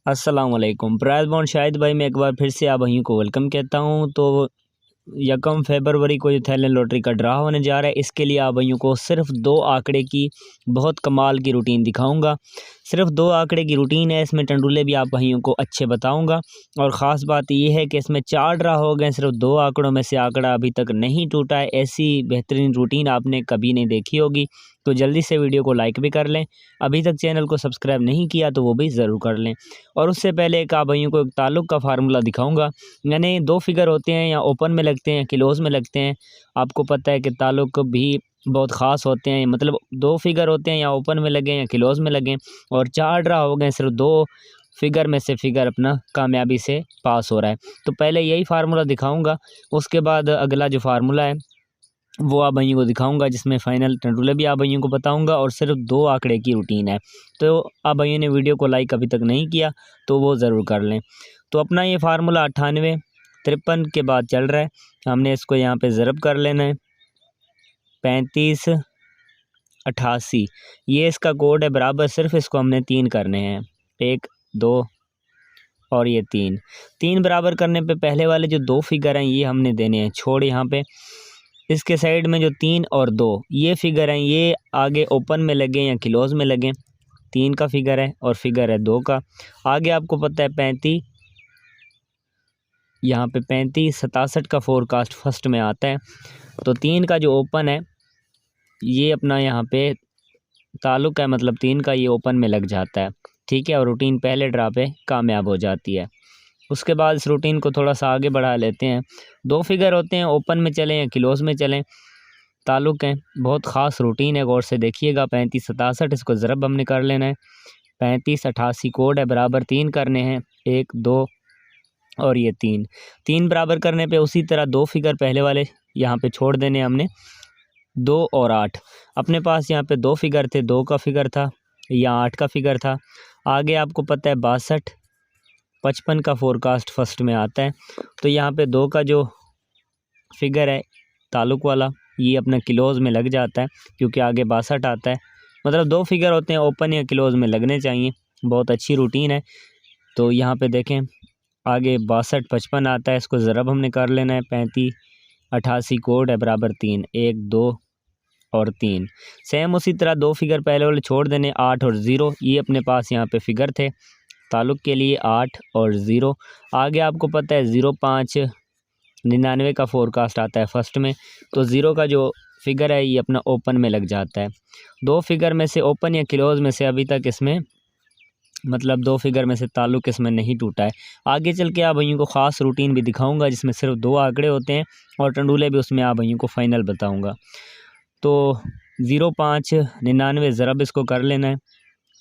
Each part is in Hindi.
अस्सलाम वालेकुम। प्राइज़ बॉन्ड शाहिद भाई मैं एक बार फिर से आप भाइयों को वेलकम कहता हूँ। तो 1 फरवरी को जो थाईलैंड लॉटरी का ड्रा होने जा रहा है, इसके लिए आप भाइयों को सिर्फ 2 आंकड़े की बहुत कमाल की रूटीन दिखाऊंगा। सिर्फ 2 आंकड़े की रूटीन है, इसमें टंडुले भी आप भाइयों को अच्छे बताऊंगा। और ख़ास बात यह है कि इसमें 4 ड्रा हो गए, सिर्फ 2 आंकड़ों में से आंकड़ा अभी तक नहीं टूटा है। ऐसी बेहतरीन रूटीन आपने कभी नहीं देखी होगी। तो जल्दी से वीडियो को लाइक भी कर लें, अभी तक चैनल को सब्सक्राइब नहीं किया तो वो भी ज़रूर कर लें। और उससे पहले एक आप भाइयों को एक ताल्लुक़ का फार्मूला दिखाऊंगा। यानी 2 फिगर होते हैं, या ओपन में लगते हैं, क्लोज़ में लगते हैं। आपको पता है कि ताल्लुक़ भी बहुत ख़ास होते हैं, मतलब 2 फिगर होते हैं, या ओपन में लगें या क्लोज़ में लगें। और 4 ड्रा हो गए, सिर्फ 2 फिगर में से फिगर अपना कामयाबी से पास हो रहा है। तो पहले यही फार्मूला दिखाऊंगा, उसके बाद अगला जो फार्मूला है वो आप भाइयों को दिखाऊंगा, जिसमें फ़ाइनल टंडुले भी आप भाइयों को बताऊंगा। और सिर्फ 2 आंकड़े की रूटीन है। तो आप भाइयों ने वीडियो को लाइक अभी तक नहीं किया तो वो ज़रूर कर लें। तो अपना ये फार्मूला 98 53 के बाद चल रहा है। हमने इसको यहाँ पे ज़रब कर लेना है 35 88, ये इसका कोड है बराबर। सिर्फ इसको हमने 3 करने हैं, 1 2 और ये 3 बराबर करने पे पहले वाले जो 2 फिगर हैं ये हमने देने हैं छोड़। यहाँ पे इसके साइड में जो 3 और 2 ये फिगर हैं, ये आगे ओपन में लगे या क्लोज में लगे। 3 का फिगर है और फिगर है 2 का। आगे आपको पता है 35, यहाँ पे 35 67 का फोरकास्ट फर्स्ट में आता है। तो 3 का जो ओपन है ये अपना यहाँ पे ताल्लुक़ है, मतलब 3 का ये ओपन में लग जाता है, ठीक है। और रूटीन पहले ड्रा पे कामयाब हो जाती है। उसके बाद इस रूटीन को थोड़ा सा आगे बढ़ा लेते हैं। 2 फिगर होते हैं, ओपन में चलें या क्लोज में चलें, ताल्लुक़ हैं। बहुत ख़ास रूटीन है, गौर से देखिएगा। 35 67 इसको ज़रब हमने कर लेना है। 35 88 कोड है, बराबर 3 करने हैं, 1 2 और ये 3 बराबर करने पे उसी तरह 2 फिगर पहले वाले यहाँ पे छोड़ देने हमने, 2 और 8। अपने पास यहाँ पे 2 फिगर थे, 2 का फिगर था या 8 का फिगर था। आगे आपको पता है 62 55 का फोरकास्ट फर्स्ट में आता है। तो यहाँ पे 2 का जो फिगर है ताल्लुक़ वाला ये अपना क्लोज़ में लग जाता है, क्योंकि आगे 62 आता है। मतलब 2 फिगर होते हैं, ओपन या क्लोज़ में लगने चाहिए। बहुत अच्छी रूटीन है। तो यहाँ पे देखें आगे 62 55 आता है, इसको ज़रब हमने कर लेना है। 35 88 कोड है, बराबर 3 1 2 और 3। सेम उसी तरह 2 फिगर पहले वाले छोड़ देने, 8 और 0। ये अपने पास यहाँ पे फिगर थे ताल्लुक़ के लिए, 8 और 0। आगे आपको पता है 05 99 का फोरकास्ट आता है फर्स्ट में। तो 0 का जो फिगर है ये अपना ओपन में लग जाता है। 2 फिगर में से ओपन या क्लोज़ में से अभी तक इसमें, मतलब 2 फिगर में से ताल्लुक़ इसमें नहीं टूटा है। आगे चल के आप भाइयों को ख़ास रूटीन भी दिखाऊंगा, जिसमें सिर्फ 2 आंकड़े होते हैं और टंडुले भी उसमें आप भाइयों को फ़ाइनल बताऊंगा। तो 05 99 ज़रब इसको कर लेना है।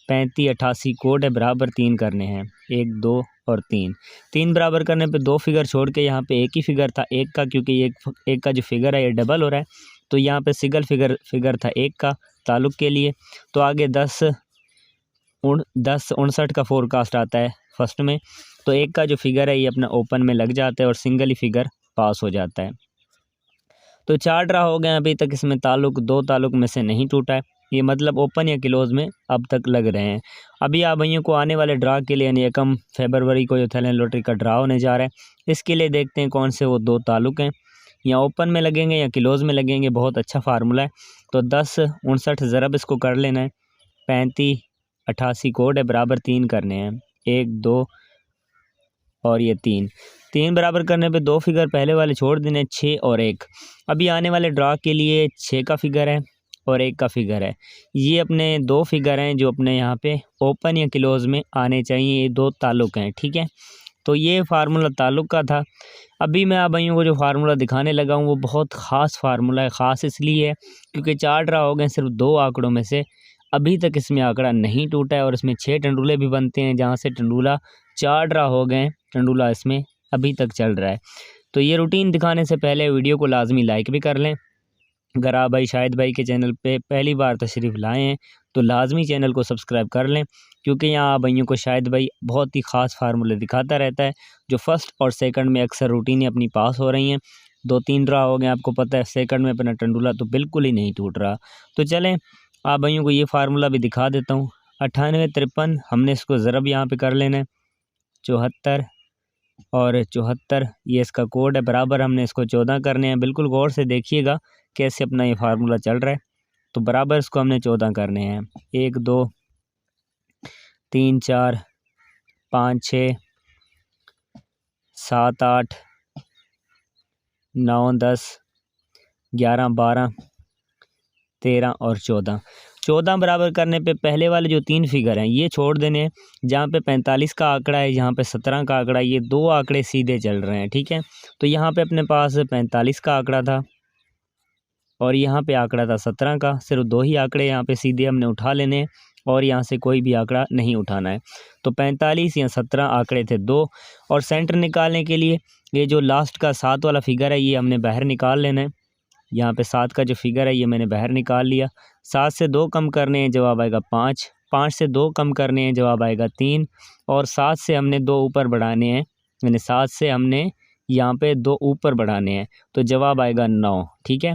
35 88 कोड है, बराबर 3 करने हैं, 1 2 और 3 बराबर करने पे 2 फिगर छोड़ के यहाँ पे एक ही फिगर था 1 का, क्योंकि एक का जो फिगर है ये डबल हो रहा है। तो यहाँ पे सिंगल फिगर था 1 का ताल्लुक़ के लिए। तो आगे 10 59 का फोरकास्ट आता है फर्स्ट में। तो 1 का जो फिगर है ये अपना ओपन में लग जाता है और सिंगल ही फिगर पास हो जाता है। तो 4 ड्रा हो गए अभी तक, इसमें ताल्लुक़ 2 ताल्लुक़ में से नहीं टूटा है। ये मतलब ओपन या क्लोज़ में अब तक लग रहे हैं। अभी आप भाइयों को आने वाले ड्रा के लिए, यानी 1 फरवरी को जो थाईलैंड लॉटरी का ड्रा होने जा रहा है, इसके लिए देखते हैं कौन से वो 2 ताल्लुक़ हैं, या ओपन में लगेंगे या क्लोज़ में लगेंगे। बहुत अच्छा फार्मूला है। तो 10 59 ज़रब इसको कर लेना है। 35 88 कोड है, बराबर 3 करने हैं, 1 2 और ये 3 बराबर करने पे 2 फिगर पहले वाले छोड़ देने, 6 और 1। अभी आने वाले ड्रा के लिए 6 का फिगर है और 1 का फिगर है। ये अपने 2 फिगर हैं जो अपने यहाँ पे ओपन या क्लोज़ में आने चाहिए। ये 2 ताल्लुक़ हैं, ठीक है। तो ये फार्मूला ताल्लुक़ का था। अभी मैं आप भाइयों को जो फार्मूला दिखाने लगा हूँ वो बहुत ख़ास फार्मूला है। ख़ास इसलिए है क्योंकि 4 ड्रा हो गए, सिर्फ 2 आंकड़ों में से अभी तक इसमें आंकड़ा नहीं टूटा है। और इसमें 6 टंडुले भी बनते हैं, जहाँ से टंडुला 4 ड्रा हो गए, टंडुला इसमें अभी तक चल रहा है। तो ये रूटीन दिखाने से पहले वीडियो को लाजमी लाइक भी कर लें। अगर आप भाई शाहिद भाई के चैनल पे पहली बार तशरीफ़ लाए हैं तो लाजमी चैनल को सब्सक्राइब कर लें, क्योंकि यहाँ आप भाइयों को शाहिद भाई बहुत ही ख़ास फार्मूले दिखाता रहता है, जो फर्स्ट और सेकंड में अक्सर रूटीनें अपनी पास हो रही हैं। 2-3 ड्रा हो गए, आपको पता है सेकंड में अपना टंडुला तो बिल्कुल ही नहीं टूट रहा। तो चलें आप भाइयों को ये फार्मूला भी दिखा देता हूँ। 98 53 हमने इसको ज़रब यहाँ पे कर लेना है। 74 और 74, ये इसका कोड है। बराबर हमने इसको 14 करने हैं। बिल्कुल गौर से देखिएगा कैसे अपना ये फार्मूला चल रहा है। तो बराबर इसको हमने 14 करने हैं। 1 2 3 4 5 6 7 8 9 10 11 12 13 और 14। 14 बराबर करने पे पहले वाले जो 3 फिगर हैं ये छोड़ देने हैं। जहाँ पे 45 का आंकड़ा है, यहाँ पे 17 का आंकड़ा है, ये 2 आंकड़े सीधे चल रहे हैं, ठीक है। तो यहाँ पे अपने पास 45 का आंकड़ा था और यहाँ पे आंकड़ा था 17 का। सिर्फ 2 ही आंकड़े यहाँ पे सीधे हमने उठा लेने हैं और यहाँ से कोई भी आंकड़ा नहीं उठाना है। तो 45 या 17 आंकड़े थे 2। और सेंटर निकालने के लिए ये जो लास्ट का 7 वाला फिगर है ये हमने बाहर निकाल लेना है। यहाँ पे 7 का जो फिगर है ये मैंने बाहर निकाल लिया। 7 से 2 कम करने हैं, जवाब आएगा 5। 5 से 2 कम करने हैं, जवाब आएगा 3। और 7 से हमने 2 ऊपर बढ़ाने हैं, यानी 7 से हमने यहाँ पे 2 ऊपर बढ़ाने हैं, तो जवाब आएगा 9, ठीक है।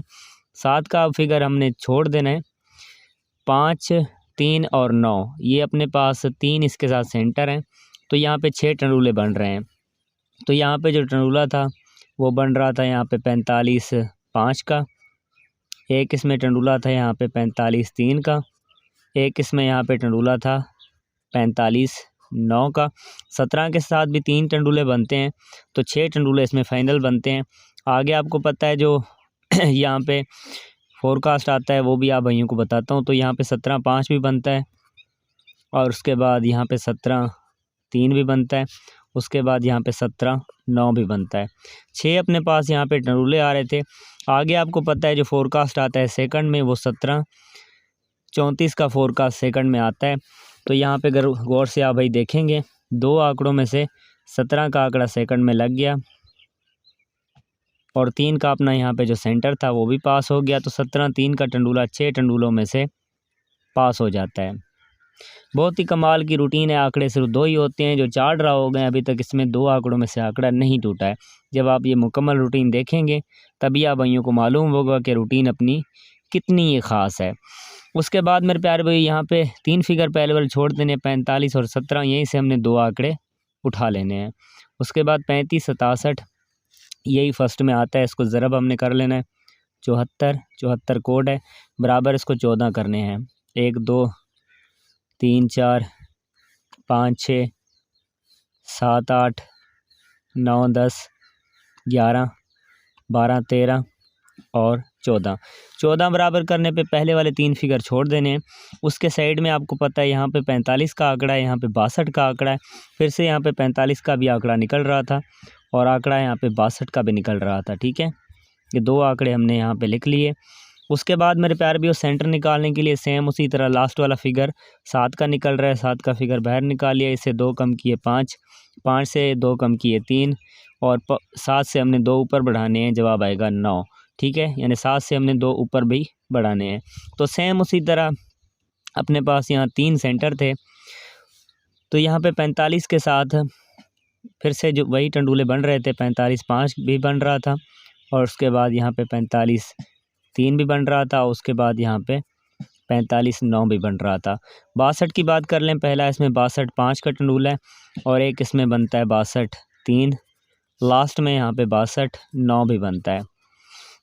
7 का फिगर हमने छोड़ देना है। 5 3 और 9 ये अपने पास 3 इसके साथ सेंटर हैं, तो यहाँ पे 6 टंडूले बन रहे हैं। तो यहाँ पे जो टंडूला था वो बन रहा था यहाँ पे 45 5 का, एक इसमें टंडूला था यहाँ पे 45 3 का, एक इसमें यहाँ पे टंडूला था 45 9 का। 17 के साथ भी 3 टंडूले बनते हैं, तो 6 टंडूले इसमें फाइनल बनते हैं। आगे आपको पता है जो यहाँ पे फोरकास्ट आता है वो भी आप भाइयों को बताता हूँ। तो यहाँ पे 17 5 भी बनता है और उसके बाद यहाँ पे 17 3 भी बनता है, उसके बाद यहाँ पे 17 9 भी बनता है। 6 अपने पास यहाँ पे टंडूले आ रहे थे। आगे आपको पता है जो फोरकास्ट आता है सेकंड में वो 17 34 का फोरकास्ट सेकंड में आता है। तो यहाँ पे अगर गौर से आप भाई देखेंगे 2 आंकड़ों में से 17 का आंकड़ा सेकंड में लग गया और 3 का अपना यहाँ पे जो सेंटर था वो भी पास हो गया। तो 17 3 का टंडूला 6 टंडूलों में से पास हो जाता है। बहुत ही कमाल की रूटीन है। आंकड़े सिर्फ 2 ही होते हैं जो 4 ड्रा हो गए अभी तक, इसमें 2 आंकड़ों में से आंकड़ा नहीं टूटा है। जब आप ये मुकम्मल रूटीन देखेंगे तभी आप भाइयों को मालूम होगा कि रूटीन अपनी कितनी ये ख़ास है। उसके बाद मेरे प्यारे भाई यहाँ पे 3 फिगर पहले वाले छोड़ देने, 45 और 17, यहीं से हमने 2 आंकड़े उठा लेने हैं। उसके बाद 35 67 यही फर्स्ट में आता है, इसको ज़रब हमने कर लेना है। 74 कोड है, बराबर इसको 14 करने हैं। 1 2 3 4 5 6 7 8 9 10 11 12 13 और 14 बराबर करने पे पहले वाले 3 फिगर छोड़ देने हैं। उसके साइड में आपको पता है यहाँ पे 45 का आंकड़ा है, यहाँ पे 62 का आंकड़ा है। फिर से यहाँ पे 45 का भी आंकड़ा निकल रहा था और आंकड़ा यहाँ पे 62 का भी निकल रहा था, ठीक है। ये 2 आंकड़े हमने यहाँ पे लिख लिए। उसके बाद मेरे प्यार भी सेंटर निकालने के लिए सेम उसी तरह लास्ट वाला फिगर 7 का निकल रहा है, 7 का फिगर बाहर निकाल लिया। इससे 2 कम किए 5, 5 से 2 कम किए 3 और 7 से हमने 2 ऊपर बढ़ाने हैं, जवाब आएगा 9, ठीक है। यानी 7 से हमने 2 ऊपर भी बढ़ाने हैं। तो सेम उसी तरह अपने पास यहाँ 3 सेंटर थे, तो यहाँ पे 45 के साथ फिर से जो वही टंडूले बन रहे थे, 45 5 भी बन रहा था और उसके बाद यहाँ पे 45 3 भी बन रहा था, उसके बाद यहाँ पे 45 9 भी बन रहा था। 62 की बात कर लें, पहला इसमें 62 5 का टंडूला है और एक इसमें बनता है 62 3, लास्ट में यहाँ पे 62 9 भी बनता है।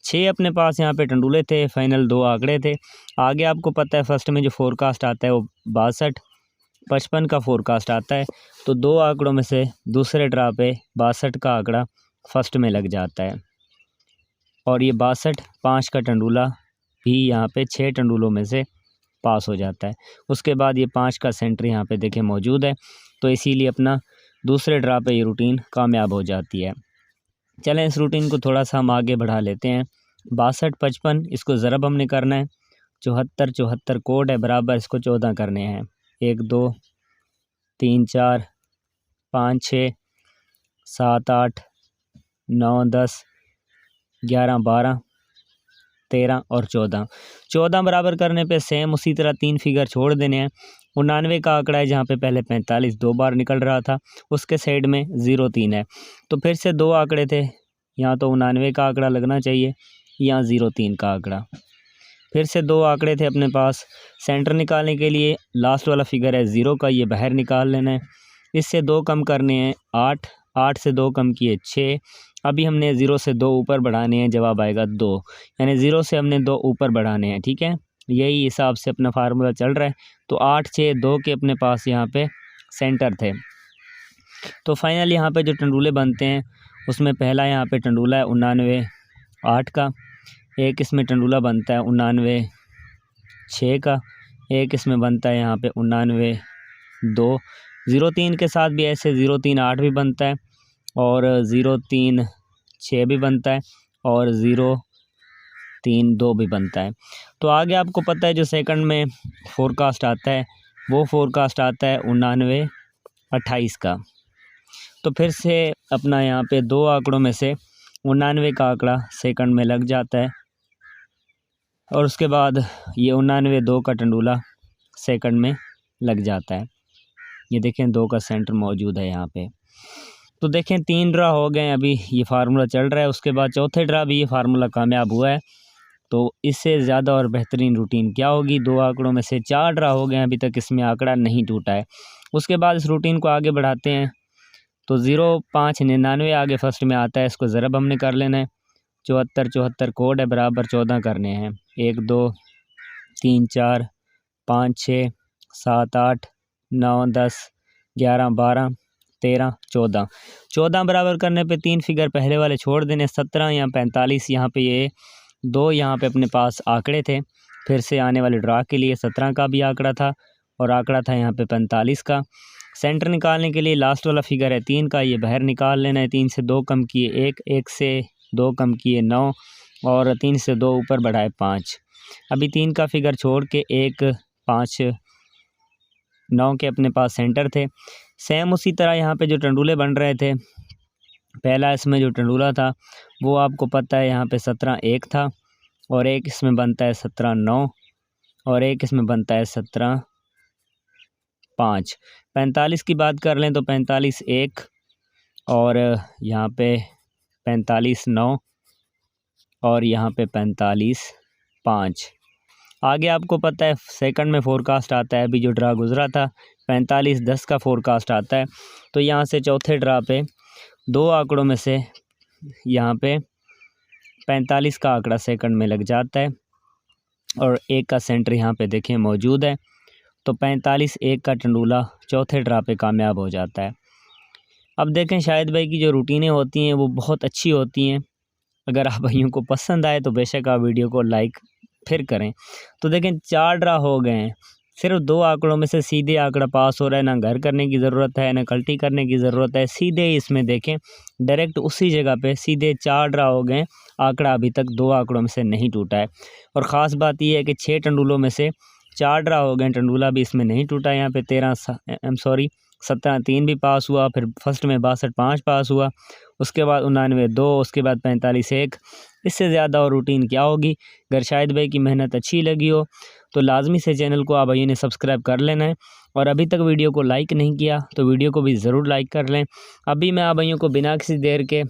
6 अपने पास यहाँ पे टंडूले थे, फाइनल 2 आंकड़े थे। आगे आपको पता है फर्स्ट में जो फोरकास्ट आता है वो 62 55 का फोरकास्ट आता है, तो 2 आंकड़ों में से दूसरे ड्रा पे 62 का आंकड़ा फर्स्ट में लग जाता है और ये 62 5 का टंडूला भी यहाँ पे 6 टंडूलों में से पास हो जाता है। उसके बाद ये 5 का सेंटर यहाँ पे देखें मौजूद है, तो इसीलिए अपना दूसरे ड्रा पे ये रूटीन कामयाब हो जाती है। चलें इस रूटीन को थोड़ा सा हम आगे बढ़ा लेते हैं। 62 55 इसको ज़रब हमने करना है। 74 कोड है, बराबर इसको 14 करने हैं। 1 2 3 4 5 6 7 8 9 10 11 12 13 और 14 बराबर करने पे सेम उसी तरह 3 फिगर छोड़ देने हैं। 99 का आंकड़ा है, जहाँ पे पहले 45 2 बार निकल रहा था, उसके साइड में 0 3 है, तो फिर से 2 आंकड़े थे। यहाँ तो 99 का आंकड़ा लगना चाहिए, यहाँ 0 3 का आंकड़ा। फिर से 2 आंकड़े थे अपने पास। सेंटर निकालने के लिए लास्ट वाला फिगर है 0 का, ये बाहर निकाल लेना है। इससे 2 कम करने हैं 8, 8 से 2 कम किए 6। अभी हमने 0 से 2 ऊपर बढ़ाने हैं, जवाब आएगा 2, यानी 0 से हमने 2 ऊपर बढ़ाने हैं। ठीक है, यही हिसाब से अपना फार्मूला चल रहा है। तो 8, 6, 2 के अपने पास यहाँ पे सेंटर थे। तो फाइनल यहाँ पे जो टंडूले बनते हैं उसमें पहला यहाँ पे टंडूला है 99, 8 का। एक इसमें टंडूला बनता है 99, 6 का। एक इसमें बनता है यहाँ पे 99, 2। 03 के साथ भी ऐसे 03, 8 भी बनता है और 03, 6 भी बनता है और 03, 2 भी बनता है। तो आगे आपको पता है जो सेकंड में फोरकास्ट आता है वो फोरकास्ट आता है 99, 28 का। तो फिर से अपना यहाँ पे 2 आंकड़ों में से 99 का आंकड़ा सेकंड में लग जाता है और उसके बाद ये 99, 2 का टंडूला सेकंड में लग जाता है। ये देखें 2 का सेंटर मौजूद है यहाँ पे। तो देखें 3 ड्रा हो गए, अभी ये फार्मूला चल रहा है। उसके बाद चौथे ड्रा भी ये फार्मूला कामयाब हुआ है। तो इससे ज़्यादा और बेहतरीन रूटीन क्या होगी? 2 आंकड़ों में से 4 ड्रा हो गए, अभी तक इसमें आंकड़ा नहीं टूटा है। उसके बाद इस रूटीन को आगे बढ़ाते हैं। तो 0599 आगे फर्स्ट में आता है, इसको ज़रब हमने कर लेना है। 74, 74 कोड है, बराबर 14 करने हैं। 1, 2, 3, 4, 5, 6, 7, 8, 9, 10, 11, 12, 13, 14। 14 बराबर करने पे 3 फिगर पहले वाले छोड़ देने, 17 या 45। यहाँ पे ये 2 यहाँ पे अपने पास आंकड़े थे। फिर से आने वाले ड्रा के लिए 17 का भी आंकड़ा था और आंकड़ा था यहाँ पे 45 का। सेंटर निकालने के लिए लास्ट वाला फिगर है 3 का, ये बाहर निकाल लेना है। 3 से 2 कम किए 1, 1 से 2 कम किए 9 और 3 से 2 ऊपर बढ़ाए 5। अभी 3 का फिगर छोड़ के 1, 5, 9 के अपने पास सेंटर थे। सेम उसी तरह यहाँ पे जो टंडूले बन रहे थे, पहला इसमें जो टंडूला था वो आपको पता है यहाँ पे 17, 1 था और एक इसमें बनता है 17, 9 और एक इसमें बनता है 17, 5। 45 की बात कर लें तो 45, 1 और यहाँ पे 45, 9 और यहाँ पे 45, 5। आगे आपको पता है सेकंड में फोरकास्ट आता है, अभी जो ड्रा गुजरा था 45, 10 का फोरकास्ट आता है। तो यहाँ से चौथे ड्रा पे 2 आंकड़ों में से यहाँ पे 45 का आंकड़ा सेकंड में लग जाता है और 1 का सेंटर यहाँ पे देखें मौजूद है। तो 45, 1 का टंडूला चौथे ड्रा पे कामयाब हो जाता है। अब देखें शाहिद भाई की जो रूटीनें होती हैं वो बहुत अच्छी होती हैं। अगर आप भाइयों को पसंद आए तो बेशक आप वीडियो को लाइक फिर करें। तो देखें 4 ड्रा हो गए हैं, सिर्फ 2 आंकड़ों में से सीधे आंकड़ा पास हो रहा है, ना घर करने की ज़रूरत है ना कल्टी करने की ज़रूरत है, सीधे इसमें देखें डायरेक्ट उसी जगह पे सीधे 4 ड्रा हो गए, आंकड़ा अभी तक 2 आंकड़ों में से नहीं टूटा है। और ख़ास बात यह है कि 6 टंडूलों में से 4 ड्रा हो गए, टंडूला भी इसमें नहीं टूटा। यहाँ पे 17, 3 भी पास हुआ, फिर फर्स्ट में 62, 5 पास हुआ, उसके बाद 99, 2, उसके बाद 45, 1। इससे ज़्यादा और रूटीन क्या होगी? अगर शाहिद भाई की मेहनत अच्छी लगी हो तो लाजमी से चैनल को आप भाइयों ने सब्सक्राइब कर लेना है और अभी तक वीडियो को लाइक नहीं किया तो वीडियो को भी ज़रूर लाइक कर लें। अभी मैं आप भाइयों को बिना किसी देर के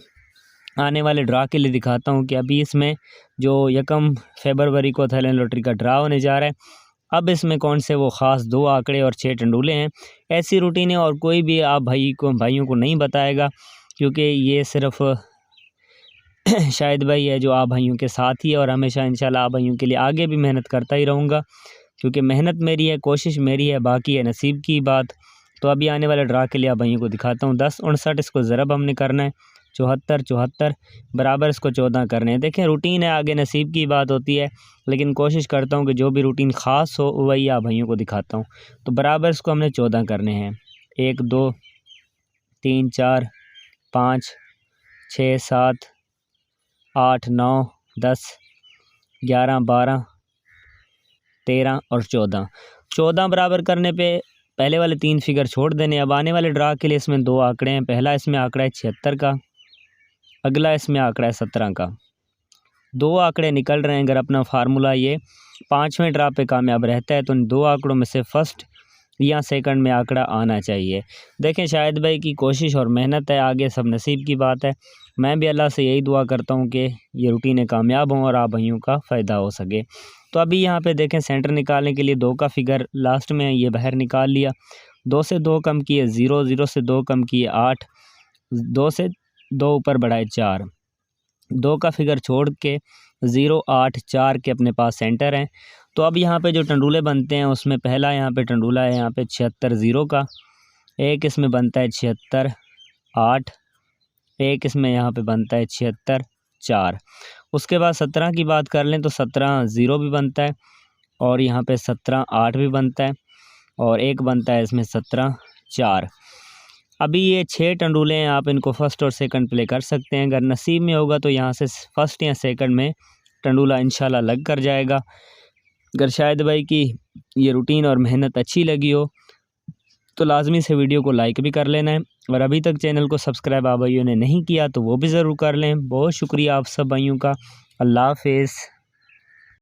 आने वाले ड्रा के लिए दिखाता हूँ कि अभी इसमें जो 1 फरवरी को थाईलैंड लॉटरी का ड्रा होने जा रहा है, अब इसमें कौन से वो ख़ास 2 आंकड़े और 6 टंडूले हैं। ऐसी रूटीनें और कोई भी आप भाइयों को नहीं बताएगा, क्योंकि ये सिर्फ़ शाहिद भाई है जो आप भाइयों के साथ ही है और हमेशा इंशाल्लाह आप भाइयों के लिए आगे भी मेहनत करता ही रहूँगा, क्योंकि मेहनत मेरी है, कोशिश मेरी है, बाकी है नसीब की बात। तो अभी आने वाले ड्रा के लिए आप भाइयों को दिखाता हूँ। 10, 59 इसको ज़रब हमने करना है, 74, 74 बराबर इसको 14 करने हैं। देखें रूटीन है, आगे नसीब की बात होती है, लेकिन कोशिश करता हूँ कि जो भी रूटीन ख़ास हो वही आप भाइयों को दिखाता हूँ। तो बराबर इसको हमने 14 करने हैं। 1, 2, 3, 4, 5, 6, 7, 8, 9, 10, 11, 12, 13 और 14। 14 बराबर करने पे पहले वाले 3 फिगर छोड़ देने। अब आने वाले ड्रा के लिए इसमें 2 आंकड़े हैं। पहला इसमें आंकड़ा है 76 का, अगला इसमें आंकड़ा है 17 का। 2 आंकड़े निकल रहे हैं। अगर अपना फार्मूला ये 5वें ड्रा पे कामयाब रहता है तो इन 2 आंकड़ों में से फर्स्ट या सेकंड में आंकड़ा आना चाहिए। देखें शाहिद भाई की कोशिश और मेहनत है, आगे सब नसीब की बात है। मैं भी अल्लाह से यही दुआ करता हूँ कि ये रूटीनें कामयाब हों और आप भाइयों का फ़ायदा हो सके। तो अभी यहाँ पे देखें सेंटर निकालने के लिए 2 का फिगर लास्ट में ये बाहर निकाल लिया। 2 से 2 कम किए 0, 0 से 2 कम किए 8, 2 से 2 ऊपर बढ़ाए 4, 2 का फिगर छोड़ के 0, 8, 4 के अपने पास सेंटर हैं। तो अब यहाँ पे जो टंडूले बनते हैं उसमें पहला यहाँ पे टंडूला है यहाँ पे 76 0 का, एक इसमें बनता है 76 8, एक इसमें यहाँ पे बनता है 76 4। उसके बाद 17 की बात कर लें तो 17 0 भी बनता है और यहाँ पे 17 8 भी बनता है और एक बनता है इसमें 17 4। अभी ये 6 टंडूले हैं, आप इनको फ़र्स्ट और सेकंड प्ले कर सकते हैं। अगर नसीब में होगा तो यहाँ से फ़र्स्ट या सेकंड में टंडूला इंशाल्लाह लग कर जाएगा। अगर शाहिद भाई की ये रूटीन और मेहनत अच्छी लगी हो तो लाजमी से वीडियो को लाइक भी कर लेना है और अभी तक चैनल को सब्सक्राइब आप भाइयों ने नहीं किया तो वो भी ज़रूर कर लें। बहुत शुक्रिया आप सब भाइयों का। अल्लाह हाफ़िज़।